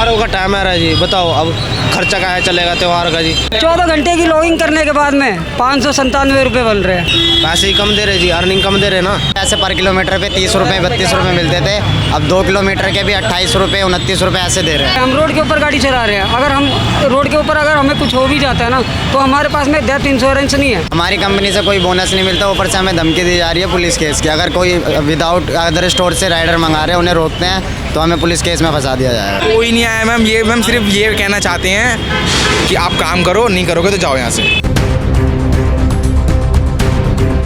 त्योहारों का टाइम है जी, बताओ अब खर्चा क्या चलेगा त्योहार का जी। 14 घंटे की लॉगिंग करने के बाद में 597 रुपये बन रहे हैं। पैसे ही कम दे रहे जी, अर्निंग कम दे रहे ना। ऐसे पर किलोमीटर पे 30 रुपये 32 रुपये मिलते थे, अब 2 किलोमीटर के भी 28 रुपये 29 रुपये ऐसे दे रहे हैं। हम रोड के ऊपर गाड़ी चला रहे हैं, अगर हम रोड के ऊपर अगर हमें कुछ हो भी जाता है ना तो हमारे पास में डेथ इंश्योरेंस नहीं है। हमारी कंपनी से कोई बोनस नहीं मिलता, ऊपर से हमें धमकी दी जा रही है पुलिस केस की। अगर कोई विदाउट अदर स्टोर से राइडर मंगा रहे हैं, उन्हें रोकते हैं तो हमें पुलिस केस में फंसा दिया जाएगा। कोई नहीं आया मैम, ये मैम सिर्फ ये कहना चाहते हैं कि आप काम करो, नहीं करोगे तो जाओ यहाँ से।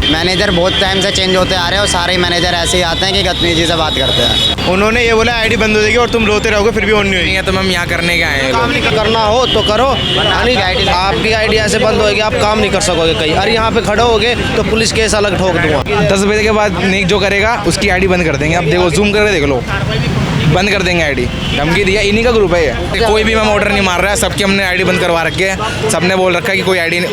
मैनेजर बहुत टाइम से चेंज होते आ रहे हैं और सारे मैनेजर ऐसे ही आते हैं कि बदतमीजी से बात करते हैं। उन्होंने ये बोला आईडी बंद हो जाएगी और तुम रोते रहोगे फिर भी ऑन नहीं होगी। तो मैम यहाँ करने के आए हैं काम लोग। नहीं करना हो तो करो, आपकी आईडी ऐसे बंद होगी, आप काम नहीं कर सकोगे कहीं। अरे यहाँ पे खड़े होगे तो पुलिस केस अलग ठोक दूंगा। 10 बजे के बाद नेक जो करेगा उसकी आईडी बंद कर देंगे। अब देखो जूम करके देख लो, बंद कर देंगे आईडी। धमकी दिया, इन्हीं का ग्रुप है ये। कोई भी मैम ऑर्डर नहीं मार रहा है, सबकी हमने आईडी बंद करवा रखी है। सबने बोल रखा है कि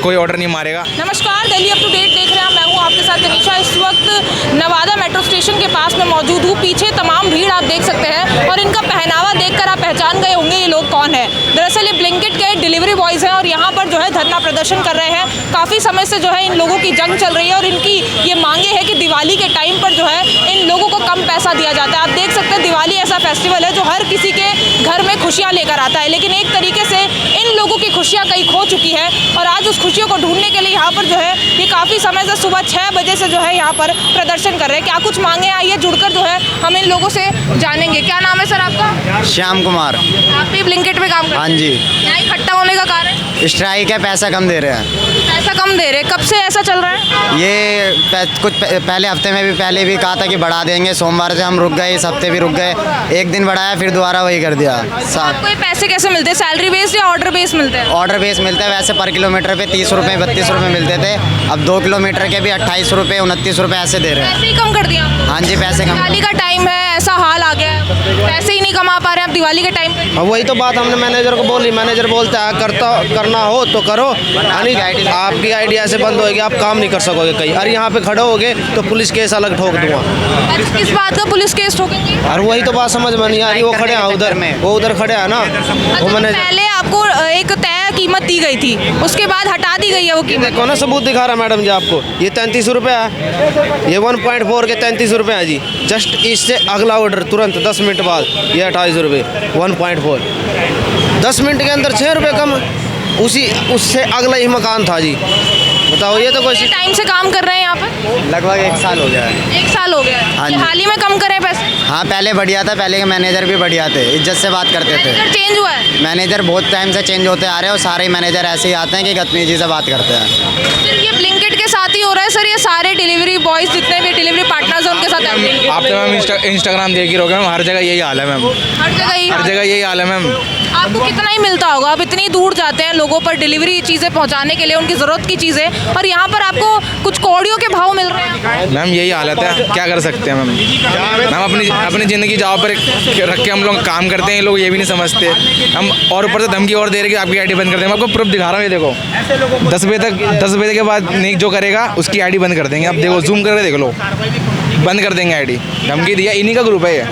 कोई ऑर्डर नहीं मारेगा। नमस्कार, दिल्ली अप टू डेट देख रहे हैं, मैं हूं आपके साथ तनीषा। इस वक्त नवादा मेट्रो स्टेशन के पास में मौजूद हूं। पीछे तमाम भीड़ आप देख सकते हैं और इनका पहनावा देखकर आप पहचान गए होंगे ये लोग कौन है। दरअसल ये ब्लिंकिट के डिलीवरी बॉयज़ हैं और यहाँ पर जो है धरना प्रदर्शन कर रहे हैं। काफ़ी समय से जो है इन लोगों की जंग चल रही है और इनकी ये मांगे है कि दिवाली के टाइम पर जो है इन लोगों को कम पैसा दिया जाता है। आप देख सकते हैं दिवाली ऐसा फेस्टिवल है जो हर किसी के घर में खुशियाँ लेकर आता है, लेकिन एक तरीके से इन लोगों की खुशियाँ कहीं खो चुकी है और आज उस खुशियों को ढूंढने के लिए यहाँ पर जो है ये काफ़ी समय से सुबह 6 बजे से जो है यहाँ पर प्रदर्शन कर रहे हैं। क्या कुछ मांगे आइए जुड़कर जो है हम इन लोगों से जानेंगे। क्या नाम है सर आपका? श्याम कुमार। आप भी ब्लिंकिट में काम करते हैं? हाँ जी। यहाँ इकट्ठा होने का कारण? स्ट्राइक है, पैसा कम दे रहे हैं। पैसा कम दे रहे, कब से ऐसा चल रहा है? ये कुछ पहले हफ्ते में भी पहले भी कहा था कि बढ़ा देंगे, सोमवार से हम रुक गए, इस हफ्ते भी रुक गए, एक दिन बढ़ाया फिर दोबारा वही कर दिया। आपको ये पैसे कैसे मिलते हैं? सैलरी बेस्ड या ऑर्डर बेस्ड मिलते हैं? ऑर्डर बेस मिलता है, वैसे पर किलोमीटर पे 30 रुपये 32 रुपये मिलते थे, अब 2 किलोमीटर के भी 28 रुपये 29 रुपये ऐसे दे रहे हैं। पैसे ही कम कर दिया आपको? हाँ जी, पैसे कम। दिवाली का टाइम है, ऐसा हाल आ गया है, पैसे ही नहीं कमा पा रहे हैं आप दिवाली के टाइम पे। अब वही तो बात हमने मैनेजर को बोली, मैनेजर बोलता है करना हो तो करो, आपकी आईडी ऐसे बंद होगी, आप काम नहीं कर सकोगे कहीं। अरे यहाँ पे खड़े होगे तो पुलिस केस अलग ठोक दूंगा। अच्छा, किस बात का पुलिस केस ठोकेंगे? और वही तो बात समझ में नहीं आ रही। वो खड़े हैं उधर में, वो उधर खड़े हैं ना। वो मैंने पहले आपको एक तय कीमत दी गई थी, उसके बाद हटा दी गई है वो कीमत। देखो ना, सबूत दिखा रहा मैडम जी आपको। ये 33 रुपये है, ये 1.4 के 33 रुपये है जी। जस्ट इससे अगला ऑर्डर तुरंत 10 मिनट बाद ये 28 रुपये 1.4। 10 मिनट के अंदर 6 रुपये कम। उससे अगला ही मकान था जी। बताओ, ये तो कोई टाइम से काम कर रहे हैं यहाँ पर? लगभग 1 साल हो गया है। 1 साल हो गया है। हाँ ये जी। हाल ही में कम करे पैसे? हाँ, पहले बढ़िया था, पहले के मैनेजर भी बढ़िया थे, इज्जत से बात करते थे। मैनेजर चेंज हुआ है? मैनेजर बहुत टाइम से चेंज होते आ रहे हैं और सारे मैनेजर ऐसे ही आते हैं कि बदतमीजी से बात करते हैं। सिर्फ ये ब्लिंकिट के साथ ही हो रहा है सर? ये सारे डिलीवरी बॉयज जितने भी डिलीवरी पार्टनर्स हैं उनके साथ है? आप तो मैम इंस्टाग्राम देख ही रहोगे मैम, हर जगह यही हाल है मैम। हर जगह यही हाल है मैम। आपको कितना ही मिलता होगा? आप इतनी दूर जाते हैं लोगों पर डिलीवरी चीज़ें पहुंचाने के लिए, उनकी ज़रूरत की चीज़ें, और यहाँ पर आपको कुछ कौड़ियों के भाव मिल रहे हैं। मैम यही हालत है, क्या कर सकते हैं मैम। अपनी ज़िंदगी जहाँ पर रख के हम लोग काम करते हैं, ये लोग ये भी नहीं समझते हम। और ऊपर से धमकी और दे रहे कि आपकी आईडी बंद कर देंगे। मैं आपको प्रूफ दिखा रहा हूँ, ये देखो 10 बजे के बाद नेक जो करेगा उसकी आईडी बंद कर देंगे। अब देखो जूम करके देख लो, बंद कर देंगे आईडी। धमकी दिया, इन्हीं का ग्रुप है ये।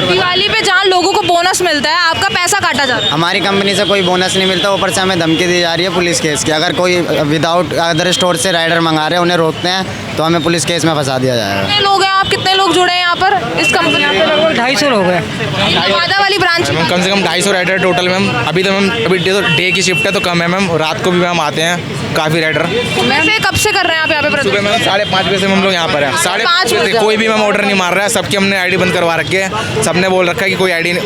दिवाली पे जहाँ लोगों को बोनस मिलता है, आपका पैसा काटा जाता है। हमारी कंपनी से कोई बोनस नहीं मिलता, ऊपर से हमें धमकी दी जा रही है पुलिस केस की। अगर कोई विदाउट अदर स्टोर से राइडर मंगा रहे हैं, उन्हें रोकते हैं तो हमें पुलिस केस में फंसा दिया जाएगा। कितने लोग हैं आप? कितने लोग जुड़े हैं यहाँ पर इस कंपनी में? लगभग 250 लोग हैं। नवादा वाली ब्रांच मैम कम से कम 250 राइडर टोटल मैम। अभी तो डे की शिफ्ट है तो कम है मैम, रात को भी मैम आते हैं काफ़ी राइडर। वैसे कब से कर रहे हैं आप यहाँ पे? सुबह मैम 5:30 बजे से हम लोग यहाँ पर हैं। 5:30 बजे कोई भी मैम ऑर्डर नहीं मार रहा है, सबकी हमने आईडी बंद करवा रखी है। सबने बोल रखा है कि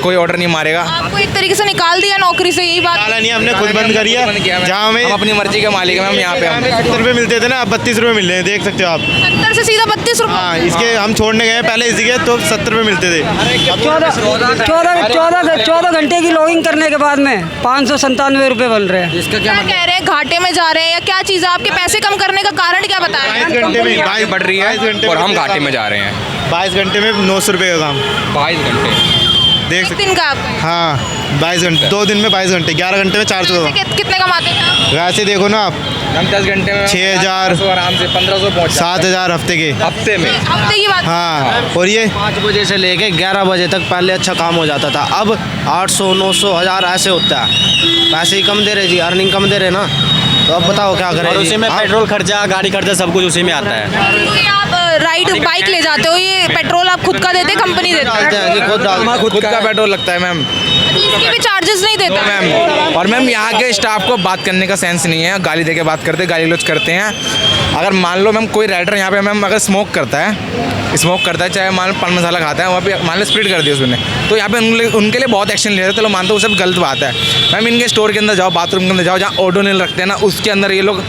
कोई ऑर्डर नहीं मारेगा। आपको एक तरीके से निकाल दिया नौकरी से, यही बात? नहीं, हमने खुद बंद करी है। जहाँ हम अपनी मर्जी के मालिक हैं मैम। यहाँ पे हम 70 रुपये मिलते थे ना, अब 32 रुपये मिल रहे हैं, देख सकते हो आप। 70 से सीधा 32 रुपये? हाँ, इसके हम छोड़ने गए पहले इसी के तो 70 रुपये मिलते थे। 14 घंटे की लॉगिंग करने के बाद में 597 रुपये बन रहे हैं। क्या कह रहे हैं? घाटे में जा रहे हैं या क्या चीज़ है? आपके पैसे कम करने का कारण क्या बताया? 22 घंटे में 22 बढ़ रही है और हम घाटे में जा रहे हैं। 22 घंटे में 900 रुपये का काम। 22 घंटे देख एक सकते। दिन का आपका? हाँ, 22 घंटे, 2 दिन में 22 घंटे, 11 घंटे में 400 का। कितने कमाते हैं आप? वैसे देखो ना आप, हम 10 घंटे में 6,000 आराम से 1500 पहुँच 7,000 हफ्ते के। हफ्ते में। हफ्ते की बात। हाँ, और ये 5 बजे से लेके 11 बजे तक पहले अच्छा काम हो जाता था, अब 800 900 1000 ऐसे होता है। पैसे ही कम दे रहे जी, अर्निंग कम दे रहे ना, तो अब बताओ क्या करें और जी? उसी में आप- पेट्रोल खर्चा, गाड़ी खर्चा सब कुछ उसी में आता है। तो ये आप राइड बाइक ले जाते हो, ये पेट्रोल आप खुद का देते कंपनी देती है? डालते हैं जी, खुद डालते हैं। खुद का पेट्रोल लगता है मैम। इसके भी चार्जेस नहीं देते? मैम और मैम यहाँ के स्टाफ को बात करने का सेंस नहीं है, गाली देके बात करते हैं, गाली गलौज करते हैं। अगर मान लो मैम कोई राइडर यहाँ पे मैम अगर स्मोक करता है चाहे मान लो पान मसाला खाता है, वहाँ पे मान लो स्प्लिट कर दिया उसने, तो यहाँ पे उनके लिए बहुत एक्शन ले रहे थे। चलो मानते हो सब गलत बात है मैम। इनके स्टोर के अंदर जाओ, बाथरूम के अंदर जाओ, जहाँ ओडोनिल रखते हैं ना, उसके अंदर ये लोग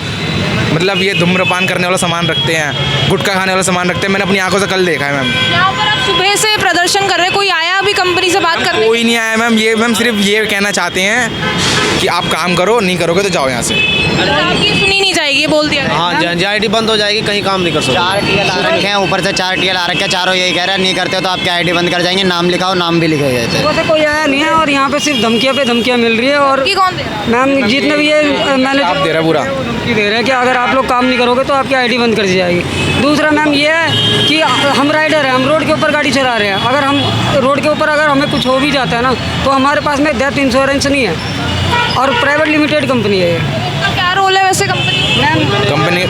मतलब ये धूम्रपान करने वाला सामान रखते हैं, गुटखा खाने वाला सामान रखते हैं। मैंने अपनी आंखों से कल देखा है मैम। यहाँ पर आप सुबह से प्रदर्शन कर रहे हैं, कोई आया अभी कंपनी से बात करने? कोई नहीं आया मैम। ये मैम सिर्फ ये कहना चाहते हैं कि आप काम करो, नहीं करोगे तो जाओ यहाँ से। आपकी सुनी नहीं जाएगी, ये बोल दिया गया। हाँ जी, आईडी बंद हो जाएगी, कहीं काम नहीं कर सकते। 4 TL आ रखे हैं, ऊपर से 4 TL आ रखे हैं, चारों यही कह रहे हैं नहीं करते हो तो आपकी ID बंद कर जाएंगे। नाम लिखाओ, नाम भी लिखे गए थे। सुबह से कोई आया नहीं है और यहाँ पे सिर्फ धमकियाँ पे धमकियाँ मिल रही है। और कि कौन दे रहा है? मैम जितने भी ये मैंने आप दे रहे हैं पूरा। धमकी दे रहे हैं कि अगर आप लोग काम नहीं करोगे तो आपकी आईडी बंद कर दी जाएगी। दूसरा मैम ये है कि हम राइडर हैं, हम रोड के ऊपर गाड़ी चला रहे हैं, अगर हम रोड के ऊपर अगर हमें कुछ हो भी जाता है ना, तो हमारे पास में डेथ इंश्योरेंस नहीं है और प्राइवेट लिमिटेड कंपनी है ये। तो क्या रोल है वैसे कंपनी?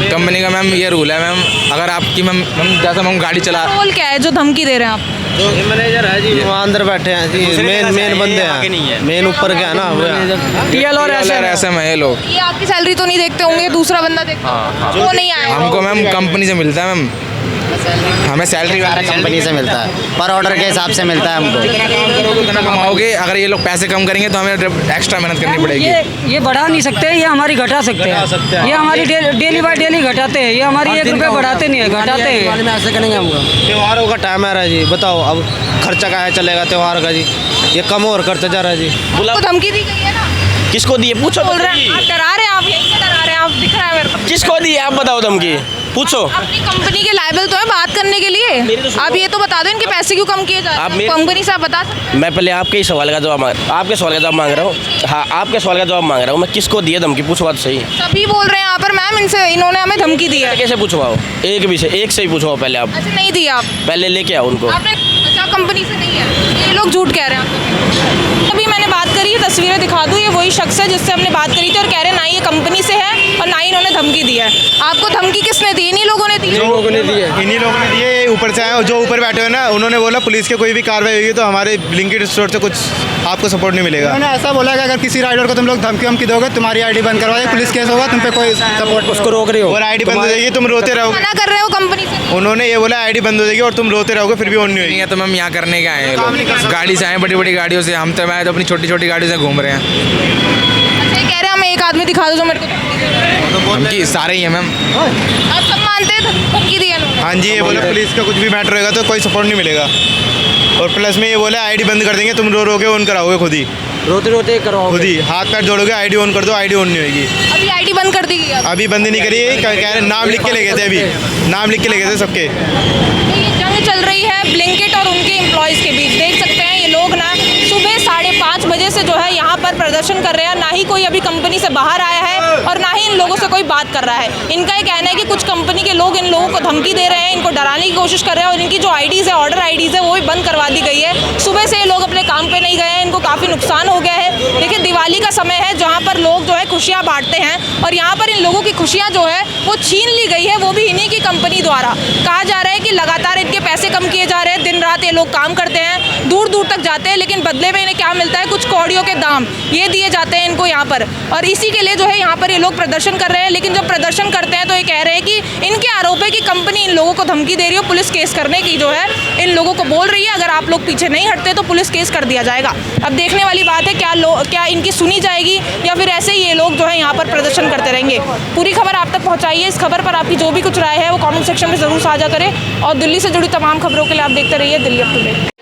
कंपनी का मैम ये रूल है मैम, अगर आपकी मैम जैसा हम गाड़ी चला रोल क्या है जो धमकी दे रहे हैं आप? ये मैनेजर है जी, वहाँ अंदर बैठे हैं जी, मेन बंदे हैं, मेन ऊपर क्या है ना वो है। TL और ऐसे में ये लोग ये आपकी सैलरी तो नहीं देखते होंगे, दूसरा बंदा देखता है, वो नहीं आया। हमको मैम कंपनी से मिलता है मैम, हमें सैलरी कंपनी से मिलता है, पर ऑर्डर के हिसाब से मिलता है हमको। कितना कमाओगे, अगर ये लोग पैसे कम करेंगे तो हमें एक्स्ट्रा मेहनत करनी पड़ेगी। ये बढ़ा नहीं सकते, ये हमारी घटा सकते हैं। ये हमारी डेली बाय डेली घटाते हैं, ये हमारी 1 रुपये बढ़ाते नहीं है, घटाते हैं। ऐसे करेंगे हमको। त्योहारों का टाइम आ रहा है जी, बताओ अब खर्चा क्या है चलेगा त्योहार का जी, ये कम और करते जा रहा है जी। आपको धमकी दी गई है ना? किसको दिए पूछो बोल रहे हैं आप डरा रहे हैं, आप यहीं से डरा रहे हैं, आप दिख रहा है मेरे को। किसको दिए आप बताओ धमकी पूछो। अपनी कंपनी के लायबल तो है बात करने के लिए, आप ये तो बता दो इनके पैसे क्यों कम किए जा रहे हैं? कंपनी से आप बता सकते हैं? मैं पहले आपके ही सवाल का जवाब आपके सवाल का जवाब मांग रहा हूँ। हाँ, आपके सवाल का जवाब मांग रहा हूँ मैं, किसको दिए धमकी पूछो बात सही। सभी बोल रहे हैं यहाँ पर मैम, इन्होंने हमें धमकी दी है। कैसे पूछवाओ, एक से ही पूछवाओ पहले आप। अच्छा नहीं दी आप, पहले लेके आओ उनको। आपने अच्छा कंपनी से नहीं है, ये लोग झूठ कह रहे हैं। अभी मैंने बात करी, तस्वीरें दिखा दूँ, ये वही शख्स है जिससे हमने बात करी थी और कह रहे हैं ना ये कंपनी से है और ना ही इन्होंने धमकी दी है। आपको धमकी किसने दी? इन्हीं लोगों ने दी? इन्हीं लोगों ने दिए, ऊपर से आए और जो ऊपर बैठे हुए ना, उन्होंने बोला पुलिस की कोई भी कार्रवाई होगी तो हमारे ब्लिंकिट स्टोर से कुछ आपको सपोर्ट नहीं मिलेगा। उन्होंने ऐसा बोला कि अगर किसी राइडर को तुम लोग धमकी दोगे, तुम्हारी आईडी बंद करवा देंगे, पुलिस केस होगा, तुम पे कोई सपोर्ट, उसको रोक रही हो और आईडी बंद हो जाएगी, तुम रोते रहोगे। मना कर रहे हो कंपनी से? उन्होंने ये बोला आईडी बंद हो जाएगी और तुम रोते रहोगे, फिर भी ऑन नहीं नहीं होगी। है तो मैम यहाँ करने के आए हैं लोग, गाड़ी से आए, बड़ी बड़ी गाड़ियों से। हम तो मैं तो अपनी छोटी छोटी गाड़ियों से घूम रहे हैं। अच्छा ये कह रहे हैं हमें एक आदमी दिखा दो जो मेरे को धमकी दे रहा है। हमकी सारे ही हैं मैम। आप सब मानते हैं धमकी दी है इन्होंने? हाँ जी, ये बोला पुलिस का कुछ भी मैटर होगा तो कोई सपोर्ट नहीं मिलेगा, और प्लस में ये बोला आईडी बंद कर देंगे, तुम रो के ऑन कराओगे खुद ही, रोते रोते करो खुद ही हाथ पैर जोड़ोगे, आईडी ऑन कर दो, आईडी ऑन नहीं होगी। अभी आईडी बंद कर दी गई है। अभी बंद नहीं करी, कह रहे नाम लिख के ले गए थे, अभी नाम लिख के ले गए थे सबके। ये जंग चल रही है ब्लिंकिट और उनके एम्प्लॉयज़ के बीच। देख सकते हैं ये लोग ना सुबह 5:30 बजे से जो है यहाँ पर प्रदर्शन कर रहे हैं, ना ही कोई अभी कंपनी से बाहर आया है और ना ही इन लोगों से कोई बात कर रहा है। इनका ये कहना है कि कुछ कंपनी के लोग इन लोगों को धमकी दे रहे हैं, इनको डराने की कोशिश कर रहे हैं और इनकी जो आईडीज़ है, ऑर्डर आईडीज़ है, वो भी बंद करवा दी गई है। सुबह से ये लोग अपने काम पे नहीं गए हैं, इनको काफ़ी नुकसान हो गया है। देखिए दिवाली का समय है जहाँ पर लोग जो है खुशियाँ बांटते हैं और यहाँ पर इन लोगों की खुशियाँ जो है वो छीन ली गई है, वो भी इन्हीं की कंपनी द्वारा। कहा जा रहा है कि लगातार इनके पैसे कम किए जा रहे हैं, दिन रात ये लोग काम करते हैं, दूर दूर तक जाते हैं, लेकिन बदले में इन्हें क्या मिलता है? कुछ कौड़ियों के दाम ये दिए जाते हैं इनको यहाँ पर, और इसी के लिए जो है यहाँ पर ये लोग प्रदर्शन कर रहे हैं। लेकिन जब प्रदर्शन करते हैं तो ये कह रहे हैं कि इनके आरोप है कि कंपनी इन लोगों को धमकी दे रही है, पुलिस केस करने की जो है इन लोगों को बोल रही है, अगर आप लोग पीछे नहीं हटते तो पुलिस केस कर दिया जाएगा। अब देखने वाली बात है क्या इनकी सुनी जाएगी या फिर ऐसे ही ये लोग जो है यहाँ पर प्रदर्शन करते रहेंगे। पूरी खबर आप तक पहुँचाइए। इस खबर पर आपकी जो भी कुछ राय है वो कमेंट सेक्शन में ज़रूर साझा करें और दिल्ली से जुड़ी तमाम खबरों के लिए आप देखते रहिए दिल्ली अप टू डेट।